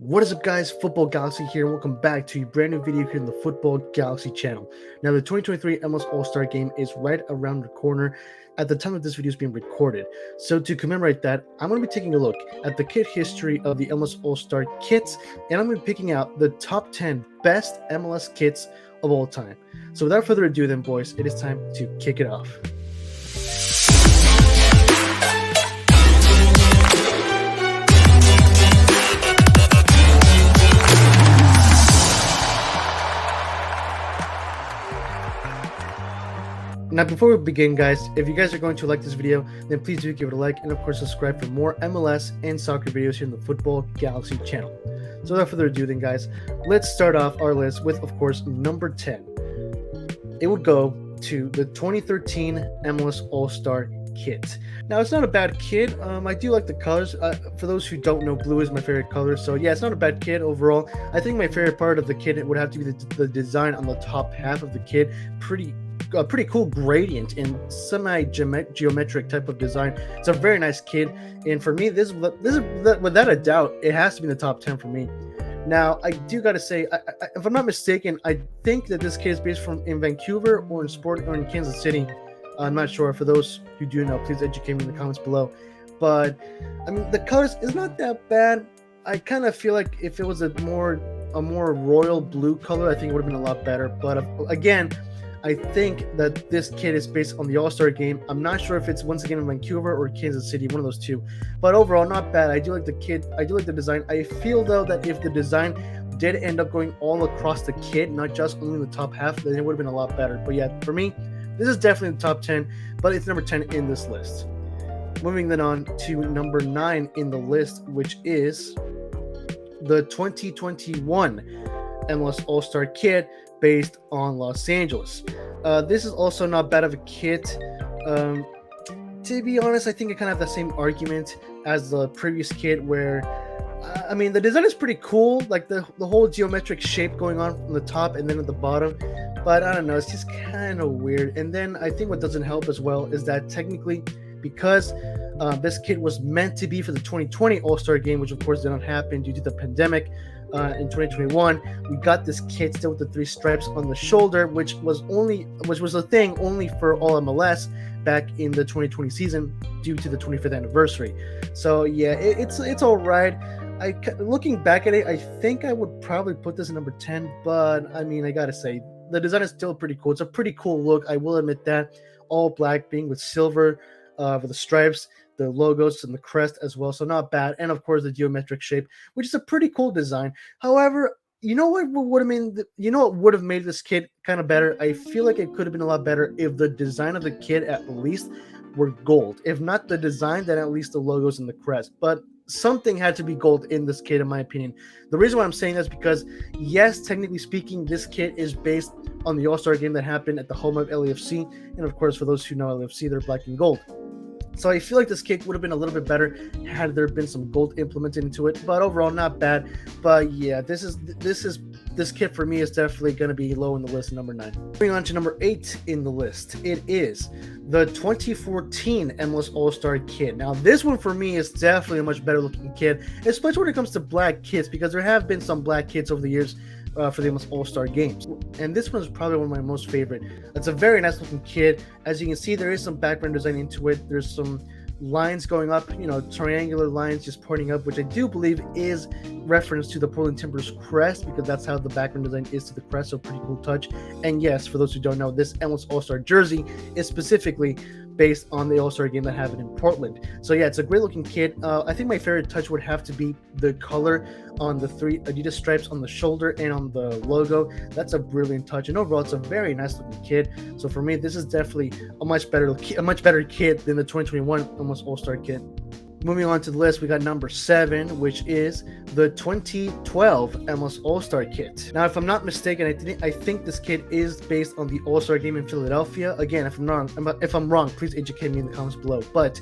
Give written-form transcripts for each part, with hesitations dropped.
What is up, guys? Football Galaxy here, and welcome back to a brand new video here in the Football Galaxy channel. Now, the 2023 MLS All Star Game is right around the corner at the time that this video is being recorded. So to commemorate that, I'm going to be taking a look at the kit history of the MLS All Star Kits, and I'm going to be picking out the top 10 best MLS kits of all time. So without further ado then, boys, it is time to kick it off. Now, before we begin, guys, if you guys are going to like this video, then please do give it a like, and of course subscribe for more MLS and soccer videos here in the Football Galaxy channel. So without further ado then, guys, let's start off our list with, of course, number 10. It would go to the 2013 MLS All Star Kit. Now, it's not a bad kit. I do like the colors. For those who don't know, blue is my favorite color. So yeah, it's not a bad kit overall. I think my favorite part of the kit would have to be the design on the top half of the kit. A pretty cool gradient and semi-geometric type of design. It's a very nice kit, and for me, this is without a doubt, it has to be in the top 10 for me. Now, I do gotta say, if I'm not mistaken, I think that this kit is based in Vancouver or in Kansas City. I'm not sure. For those who do know, please educate me in the comments below. But I mean, the colors is not that bad. I kind of feel like if it was a more royal blue color, I think it would have been a lot better. But again, I think that this kit is based on the All-Star Game. I'm not sure if it's once again in Vancouver or Kansas City, one of those two. But overall, not bad. I do like the kit. I do like the design. I feel, though, that if the design did end up going all across the kit, not just only in the top half, then it would have been a lot better. But yeah, for me, this is definitely the top 10, but it's number 10 in this list. Moving then on to number 9 in the list, which is the 2021 MLS All Star Kit, based on Los Angeles. This is also not bad of a kit. To be honest, I think I kind of have the same argument as the previous kit, where I mean, the design is pretty cool, like the whole geometric shape going on from the top and then at the bottom, but I don't know, it's just kind of weird. And then I think what doesn't help as well is that technically, because this kit was meant to be for the 2020 All-Star Game, which of course did not happen due to the pandemic. In 2021, we got this kit still with the 3 stripes on the shoulder, which was a thing only for all MLS back in the 2020 season due to the 25th anniversary. So yeah, it's all right. Looking back at it, I think I would probably put this in number 10, but I mean, I gotta say, the design is still pretty cool. It's a pretty cool look, I will admit that. All black, being with silver for the stripes, the logos and the crest as well, so not bad. And of course, the geometric shape, which is a pretty cool design. However, you know what would have made this kit kind of better? I feel like it could have been a lot better if the design of the kit at least were gold. If not the design, then at least the logos and the crest. But something had to be gold in this kit, in my opinion. The reason why I'm saying this is because, yes, technically speaking, this kit is based on the All-Star Game that happened at the home of LAFC. And of course, for those who know LAFC, they're black and gold. So I feel like this kit would have been a little bit better had there been some gold implemented into it. But overall, not bad. But yeah, this kit for me is definitely going to be low in the list, number 9. Moving on to number 8 in the list, it is the 2014 MLS All Star Kit. Now, this one for me is definitely a much better looking kit, especially when it comes to black kits, because there have been some black kits over the years for the MLS All Star Games, and this one is probably one of my most favorite. It's a very nice looking kit. As you can see, there is some background design into it. There's some lines going up, triangular lines just pointing up, which I do believe is reference to the Portland Timbers crest, because that's how the background design is to the crest. So pretty cool touch. And yes, for those who don't know, this MLS All Star jersey is specifically based on the All-Star Game that happened in Portland. So yeah, it's a great looking kit. I think my favorite touch would have to be the color on the 3 Adidas stripes on the shoulder and on the logo. That's a brilliant touch, and overall, it's a very nice looking kit. So for me, this is definitely a much better kit than the 2021 MLS All-Star Kit. Moving on to the list, we got number 7, which is the 2012 MLS All-Star Kit. Now, if I'm not mistaken, I think this kit is based on the All-Star Game in Philadelphia. Again, if I'm wrong, please educate me in the comments below. But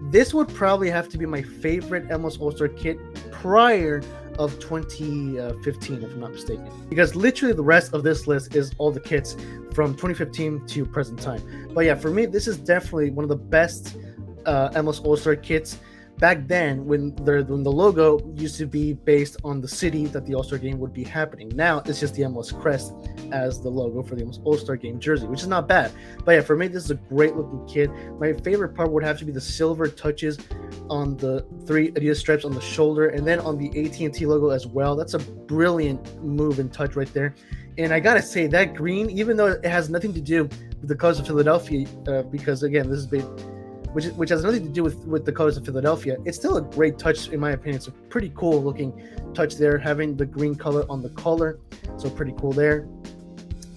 this would probably have to be my favorite MLS All-Star Kit prior of 2015, if I'm not mistaken, because literally the rest of this list is all the kits from 2015 to present time. But yeah, for me, this is definitely one of the best MLS All Star kits. back then when the logo used to be based on the city that the All-Star Game would be happening. Now it's just the MLS crest as the logo for the MLS All-Star Game jersey, which is not bad. But yeah, for me, this is a great looking kit. My favorite part would have to be the silver touches on the 3 Adidas stripes on the shoulder, and then on the AT&T logo as well. That's a brilliant move and touch right there. And I gotta say, that green, even though it has nothing to do with the colors of Philadelphia, because again, this is big, which has nothing to do with the colors of Philadelphia, it's still a great touch in my opinion. It's a pretty cool looking touch there, having the green color on the collar, so pretty cool there.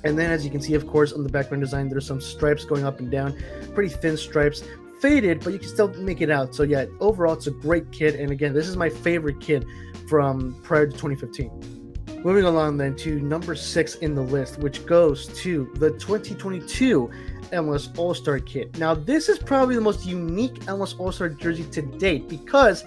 And then as you can see, of course, on the background design, there's some stripes going up and down, pretty thin stripes, faded, but you can still make it out. So yeah, overall, it's a great kit. And again, this is my favorite kit from prior to 2015. Moving along then to number 6 in the list, which goes to the 2022 MLS All Star Kit. Now, this is probably the most unique MLS All Star jersey to date, because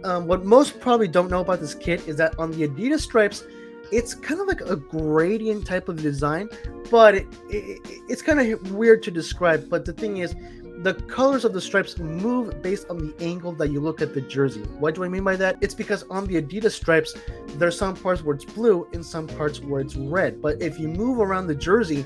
what most probably don't know about this kit is that on the Adidas stripes, it's kind of like a gradient type of design, but it's kind of weird to describe. But the thing is, the colors of the stripes move based on the angle that you look at the jersey. What do I mean by that? It's because on the Adidas stripes, there's some parts where it's blue and some parts where it's red. But if you move around the jersey,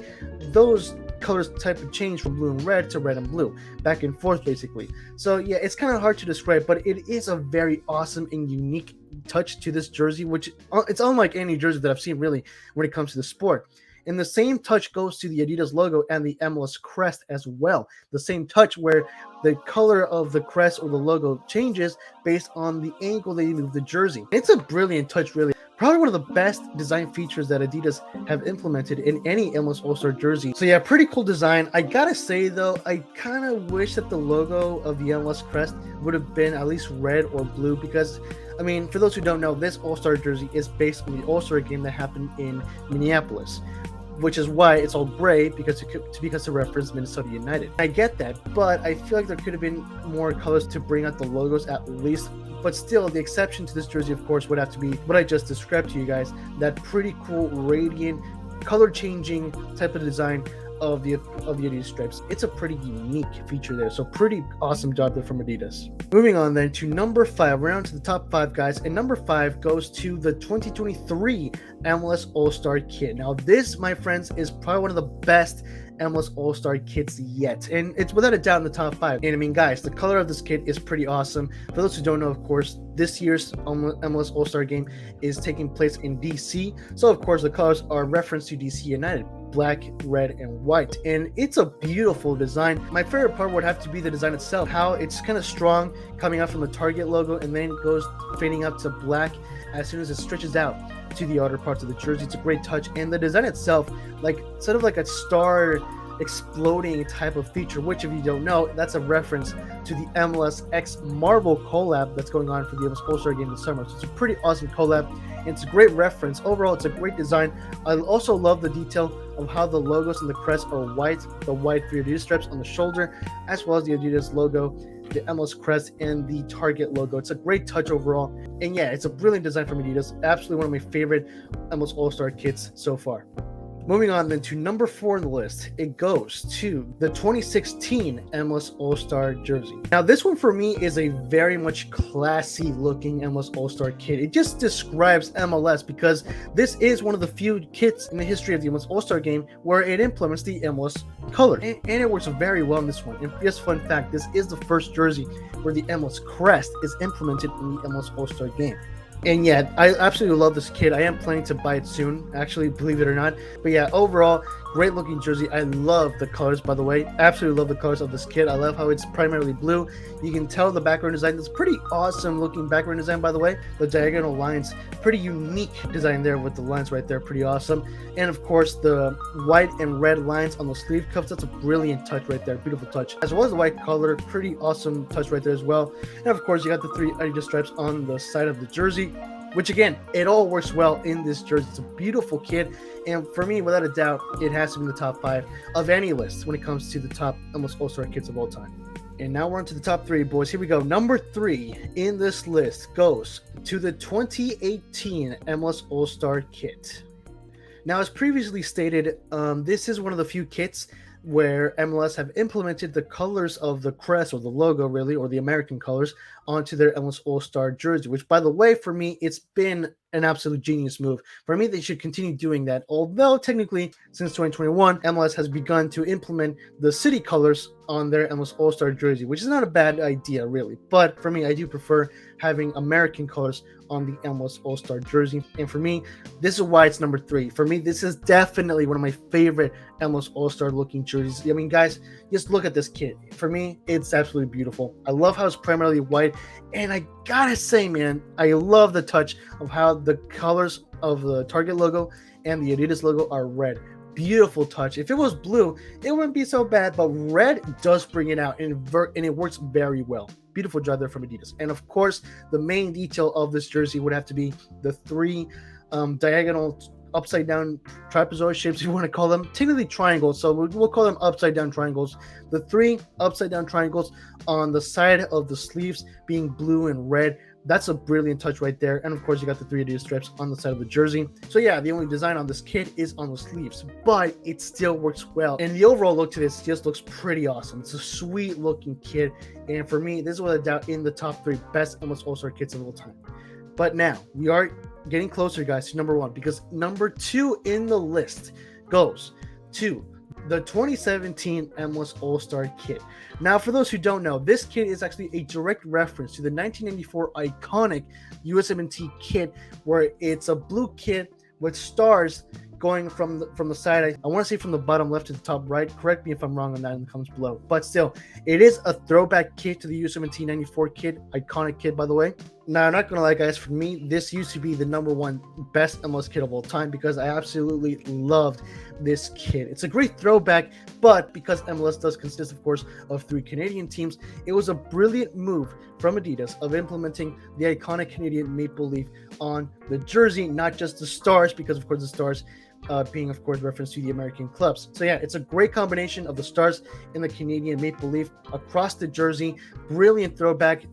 those colors type of change from blue and red to red and blue, back and forth basically. So yeah, it's kind of hard to describe, but it is a very awesome and unique touch to this jersey, which it's unlike any jersey that I've seen really when it comes to the sport. And the same touch goes to the Adidas logo and the MLS crest as well. The same touch where the color of the crest or the logo changes based on the angle that you move the jersey. It's a brilliant touch, really. Probably one of the best design features that Adidas have implemented in any MLS All-Star jersey. So yeah, pretty cool design. I gotta say though, I kind of wish that the logo of the MLS crest would have been at least red or blue, because I mean, for those who don't know, this All-Star jersey is based on the All-Star game that happened in Minneapolis, which is why it's all gray, because to reference Minnesota United. I get that, but I feel like there could have been more colors to bring out the logos at least. But still, the exception to this jersey, of course, would have to be what I just described to you guys, that pretty cool, radiant, color-changing type of design of the Adidas stripes. It's a pretty unique feature there, so pretty awesome job there from Adidas. Moving on then to number 5, we're on to the top 5 guys, and number 5 goes to the 2023 MLS All Star Kit. Now this, my friends, is probably one of the best MLS All Star Kits yet, and it's without a doubt in the top 5. And I mean, guys, the color of this kit is pretty awesome. For those who don't know, of course, this year's MLS All Star Game is taking place in DC, so of course the colors are referenced to DC United: black, red, and white. And it's a beautiful design. My favorite part would have to be the design itself, how it's kind of strong coming out from the Target logo and then it goes fading up to black as soon as it stretches out to the outer parts of the jersey. It's a great touch. And the design itself, like sort of like a star exploding type of feature, which if you don't know, that's a reference to the MLS X Marvel collab that's going on for the MLS All Star Game this summer. So it's a pretty awesome collab. And it's a great reference. Overall, it's a great design. I also love the detail of how the logos and the crest are white, the white 3 Adidas stripes on the shoulder, as well as the Adidas logo, the MLS crest, and the Target logo. It's a great touch overall. And yeah, it's a brilliant design from Adidas. Absolutely one of my favorite MLS All Star kits so far. Moving on then to number 4 on the list, it goes to the 2016 MLS All Star jersey. Now this one for me is a very much classy looking MLS All Star kit. It just describes MLS, because this is one of the few kits in the history of the MLS All Star Game where it implements the MLS color, and it works very well in this one. And just fun fact, this is the first jersey where the MLS crest is implemented in the MLS All Star Game. And yeah, I absolutely love this kit. I am planning to buy it soon, actually, believe it or not. But yeah, overall, great looking jersey. I love the colors, by the way. Absolutely love the colors of this kit. I love how it's primarily blue. You can tell the background design. It's pretty awesome looking background design, by the way. The diagonal lines, pretty unique design there with the lines right there. Pretty awesome. And of course, the white and red lines on the sleeve cuffs. That's a brilliant touch right there. Beautiful touch. As well as the white color. Pretty awesome touch right there as well. And of course, you got the 3 Adidas stripes on the side of the jersey, which again, it all works well in this jersey. It's a beautiful kit, and for me, without a doubt, it has to be in the top 5 of any list when it comes to the top MLS All Star kits of all time. And now we're on to the top 3, boys. Here we go. Number 3 in this list goes to the 2018 MLS All Star Kit. Now, as previously stated, this is one of the few kits where MLS have implemented the colors of the crest or the logo, really, or the American colors onto their MLS All Star jersey, which, by the way, for me, it's been an absolute genius move. For me, they should continue doing that. Although, technically, since 2021, MLS has begun to implement the city colors on their MLS All Star jersey, which is not a bad idea, really. But for me, I do prefer having American colors on the MLS All Star jersey. And for me, this is why it's number 3. For me, this is definitely one of my favorite MLS All Star looking jerseys. I mean, guys, just look at this kit. For me, it's absolutely beautiful. I love how it's primarily white. And I gotta say, man, I love the touch of how the colors of the Target logo and the Adidas logo are red. Beautiful touch. If it was blue, it wouldn't be so bad, but red does bring it out, and it works very well. Beautiful job there from Adidas. And of course, the main detail of this jersey would have to be the 3 diagonal upside down trapezoid shapes, if you want to call them. Technically triangles, so we'll call them upside down triangles. The 3 upside down triangles on the side of the sleeves being blue and red. That's a brilliant touch right there. And of course, you got the 3 Adidas stripes on the side of the jersey. So yeah, the only design on this kit is on the sleeves, but it still works well. And the overall look to this just looks pretty awesome. It's a sweet looking kit. And for me, this is without a doubt in the top 3 best MLS All Star kits of all time. But now we are getting closer, guys, to number 1, because number 2 in the list goes to the 2017 MLS All Star Kit. Now, for those who don't know, this kit is actually a direct reference to the 1994 iconic USMNT kit, where it's a blue kit with stars going from the side. I want to say from the bottom left to the top right. Correct me if I'm wrong on that in the comments below. But still, it is a throwback kit to the USMNT 94 kit, iconic kit, by the way. Now, I'm not going to lie, guys, for me, this used to be the number 1 best MLS kit of all time because I absolutely loved this kit. It's a great throwback, but because MLS does consist, of course, of 3 Canadian teams, it was a brilliant move from Adidas of implementing the iconic Canadian maple leaf on the jersey, not just the stars, because, of course, the stars being, of course, reference to the American clubs. So yeah, it's a great combination of the stars and the Canadian maple leaf across the jersey. Brilliant throwback,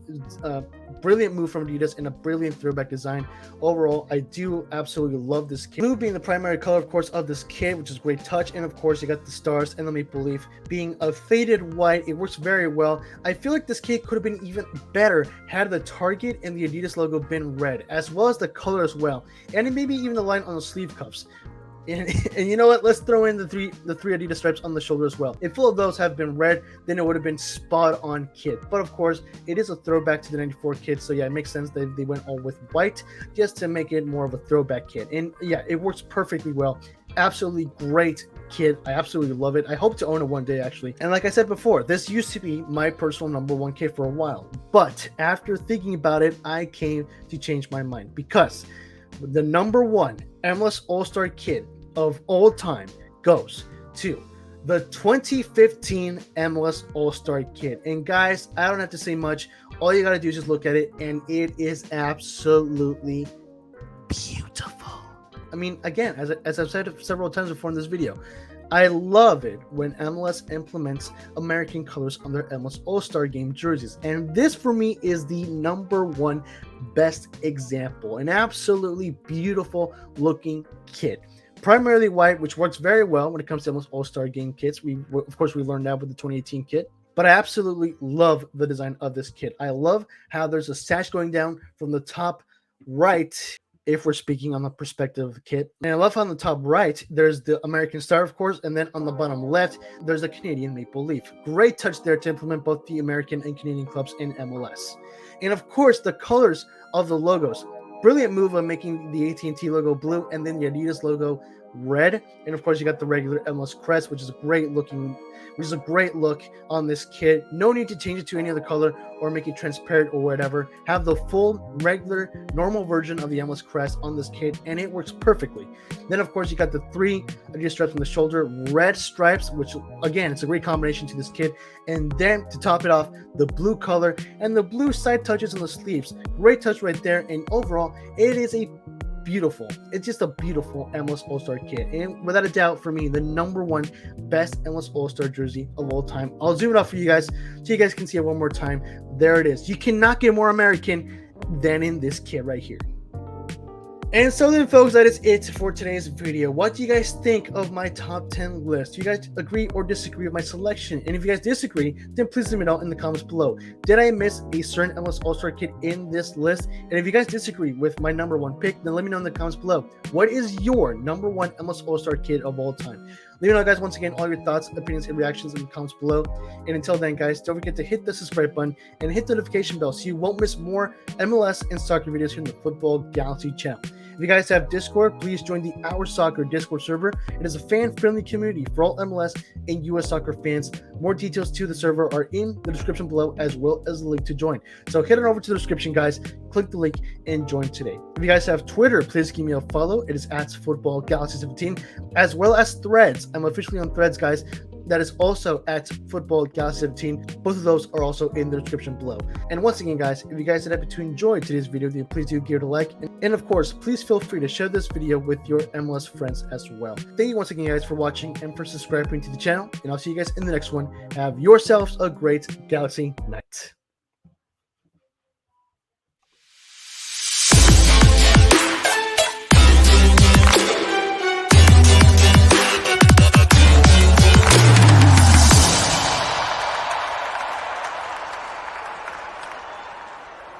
brilliant move from Adidas, and a brilliant throwback design. Overall, I do absolutely love this kit. Blue being the primary color, of course, of this kit, which is a great touch. And of course, you got the stars and the maple leaf being a faded white. It works very well. I feel like this kit could have been even better had the Target and the Adidas logo been red, as well as the color as well, and maybe even the line on the sleeve cuffs. And you know what? Let's throw in the three Adidas stripes on the shoulder as well. If all of those have been red, then it would have been spot on kit. But of course, it is a throwback to the 94 kit. So yeah, it makes sense that they went all with white just to make it more of a throwback kit. And yeah, it works perfectly well. Absolutely great kit. I absolutely love it. I hope to own it one day, actually. And like I said before, this used to be my personal number 1 kit for a while. But after thinking about it, I came to change my mind, because the number 1 MLS All Star kit of all time goes to the 2015 MLS All Star Kit. And guys, I don't have to say much. All you gotta do is just look at it, and it is absolutely beautiful. I mean, again, as I've said several times before in this video, I love it when MLS implements American colors on their MLS All Star Game jerseys. And this, for me, is the number 1 best example. An absolutely beautiful looking kit. Primarily white, which works very well when it comes to MLS All Star Game kits. Of course, we learned that with the 2018 kit. But I absolutely love the design of this kit. I love how there's a sash going down from the top right, if we're speaking on the perspective of the kit. And I love how on the top right, there's the American star, of course, and then on the bottom left, there's a Canadian maple leaf. Great touch there to implement both the American and Canadian clubs in MLS. And of course, the colors of the logos. Brilliant move of making the AT&T logo blue and then the Adidas logo red. And of course, you got the regular MLS crest, which is a great look on this kit. No need to change it to any other color or make it transparent or whatever. Have the full regular normal version of the MLS crest on this kit, and it works perfectly. Then of course, you got the 3 Adidas stripes on the shoulder, red stripes, which again, it's a great combination to this kit. And then to top it off, the blue color and the blue side touches on the sleeves. Great touch right there. And overall, it is it's just a beautiful MLS All Star kit, and without a doubt, for me, the number 1 best MLS All Star jersey of all time. I'll zoom it out for you guys so you guys can see it one more time. There it is. You cannot get more American than in this kit right here. And so then, folks, that is it for today's video. What do you guys think of my top 10 list? Do you guys agree or disagree with my selection? And if you guys disagree, then please let me know in the comments below. Did I miss a certain MLS All Star kit in this list? And if you guys disagree with my number one pick, then let me know in the comments below. What is your number one MLS All Star kit of all time? Let me know, guys, once again, all your thoughts, opinions, and reactions in the comments below. And until then, guys, don't forget to hit the subscribe button and hit the notification bell so you won't miss more MLS and soccer videos here in the Football Galaxy channel. If you guys have Discord, please join the Our Soccer Discord server. It is a fan-friendly community for all MLS and US soccer fans. More details to the server are in the description below, as well as the link to join. So head on over to the description, guys. Click the link and join today. If you guys have Twitter, please give me a follow. It is at Football Galaxy 17, as well as Threads. I'm officially on Threads, guys. That is also at Football Galaxy 17. Both of those are also in the description below. And once again, guys, if you guys did happen to enjoy today's video, then please do give it a like. And of course, please feel free to share this video with your MLS friends as well. Thank you once again, guys, for watching and for subscribing to the channel. And I'll see you guys in the next one. Have yourselves a great Galaxy night.